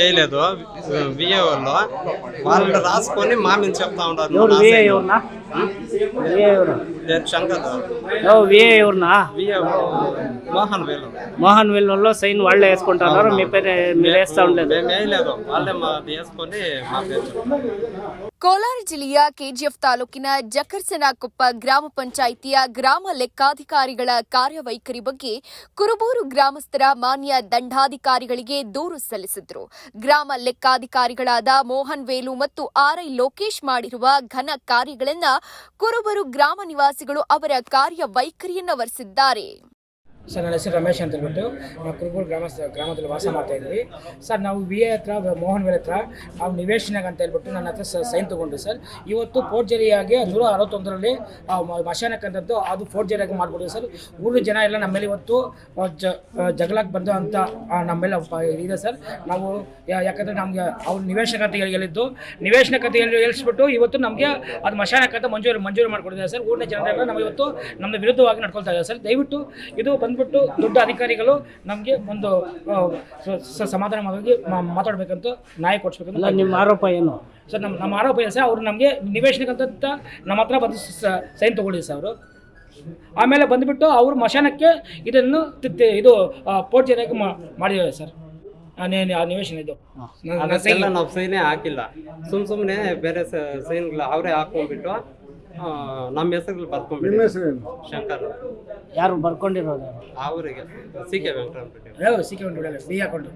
వేయలేదు విఏ వాళ్ళు రాసుకొని మామిని చెప్తా ఉంటారు. ఎవరు విఏ ఎవరునా? విఏ ఎవరు? శంకర్ విఏ ఎవరునా? విఏ మోహన్ వేలు. మోహన్ వెల్లుల్లో సైన్ వాళ్ళే వేసుకుంటున్నారు, మీ పేరు మీరు వేస్తా ఉండలేదు? మేము వేయలేదు, వాళ్ళే మాది వేసుకొని మా పేరు. ಕೋಲಾರ ಜಿಲ್ಲೆಯ ಕೆಜಿಎಫ್ ತಾಲೂಕಿನ ಜಕರ್ಸನಕೊಪ್ಪ ಗ್ರಾಮ ಪಂಚಾಯಿತಿಯ ಗ್ರಾಮ ಲೆಕ್ಕಾಧಿಕಾರಿಗಳ ಕಾರ್ಯವೈಖರಿ ಬಗ್ಗೆ ಕುರುಬೂರು ಗ್ರಾಮಸ್ಥರ ಮಾನ್ಯ ದಂಡಾಧಿಕಾರಿಗಳಿಗೆ ದೂರು ಸಲ್ಲಿಸಿದ್ರು. ಗ್ರಾಮ ಲೆಕ್ಕಾಧಿಕಾರಿಗಳಾದ ಮೋಹನ್ ವೇಲು ಮತ್ತು ಆರ್ಐ ಲೋಕೇಶ್ ಮಾಡಿರುವ ಘನ ಕಾರ್ಯಗಳನ್ನ ಕುರುಬರು ಗ್ರಾಮ ನಿವಾಸಿಗಳು ಅವರ ಕಾರ್ಯವೈಖರಿಯನ್ನು ವರಿಸಿದ್ದಾರೆ. ಸರ್, ನನ್ನ ಹೆಸರು ರಮೇಶ್ ಅಂತ ಹೇಳ್ಬಿಟ್ಟು ನಾವು ಕುರುಬೂರು ಗ್ರಾಮದಲ್ಲಿ ವಾಸ ಮಾಡ್ತಾ ಇದ್ವಿ. ಸರ್, ನಾವು ವಿ ಎ ಹತ್ರ ಮೋಹನ್ ವೇಲ್ ಹತ್ರ ನಾವು ನಿವೇಶನಾಗ ಅಂತ ಹೇಳ್ಬಿಟ್ಟು ನನ್ನ ಹತ್ರ ಸೈನ್ ತೊಗೊಂಡ್ರು. ಸರ್, ಇವತ್ತು ಫೋರ್ಜರಿಯಾಗಿ 161ರಲ್ಲಿ ಮಶಾನಕ್ಕಂಥದ್ದು ಅದು ಫೋರ್ಜರಿಯಾಗಿ ಮಾಡಿಬಿಟ್ಟು ಸರ್, ಊರಿನ ಜನ ಎಲ್ಲ ನಮ್ಮ ಮೇಲೆ ಇವತ್ತು ಜಗಳಕ್ಕೆ ಬಂದು ಅಂತ ನಮ್ಮ ಮೇಲೆ ಇದೆ ಸರ್. ನಾವು ಯಾಕಂದರೆ ನಮಗೆ ಅವ್ರು ನಿವೇಶನಕತೆ ಹೇಳಿದ್ದು ನಿವೇಶನಕತೆ ಹೇಳಿಸ್ಬಿಟ್ಟು ಇವತ್ತು ನಮಗೆ ಅದು ಮಶಾನಕ್ಕಂತ ಮಂಜೂರು ಮಾಡಿಕೊಟ್ಟಿದ್ದಾರೆ ಸರ್. ಊರಿನ ಜನರೆಲ್ಲ ನಮ್ಮ ಇವತ್ತು ನಮ್ಮ ವಿರುದ್ಧವಾಗಿ ನಡ್ಕೊಳ್ತಾ ಇದ್ದಾರೆ ಸರ್. ದಯವಿಟ್ಟು ಇದು ಬಂದ್ಬಿಟ್ಟು ದೊಡ್ಡ ಅಧಿಕಾರಿಗಳು ನಮಗೆ ಒಂದು ಸಮಾಧಾನವಾಗಿ ಮಾತಾಡಬೇಕಂತ ನ್ಯಾಯ ಕೊಡಿಸ್ಬೇಕಂತ. ನಿಮ್ಮ ಆರೋಪ ಏನು ಸರ್? ನಮ್ಮ ಆರೋಪ ಏನು ಸರ್, ಅವರು ನಮಗೆ ನಿವೇಶನಕ್ಕಂತ ನಮ್ಮ ಹತ್ರ ಬಂದು ಸೈನ್ ತೊಗೊಂಡಿದ್ದಾರೆ ಸರ್ ಅವರು. ಆಮೇಲೆ ಬಂದುಬಿಟ್ಟು ಅವರು ಮಶಾನಕ್ಕೆ ಇದನ್ನು ಇದು ಫೋರ್ಜರಿಯಾಗಿ ಮಾಡಿದ್ದಾರೆ ಸರ್. ನಿವೇಶನ ಇದು ನಾವು ಸೈನೇ ಹಾಕಿಲ್ಲ, ಸುಮ್ಮನೆ ಬೇರೆ ಸೈನ್ಗಳು ಅವರೇ ಹಾಕೊಂಡ್ಬಿಟ್ಟು ನಮ್ಮ ಹೆಸರು ಬರ್ಕೊಂಡ್ಬಿಟ್ಟು ಶಂಕರ್. ಯಾರು ಬರ್ಕೊಂಡಿರೋದು? ಅವರಿಗೆ C K Venkataramana C K Venkataramana B account.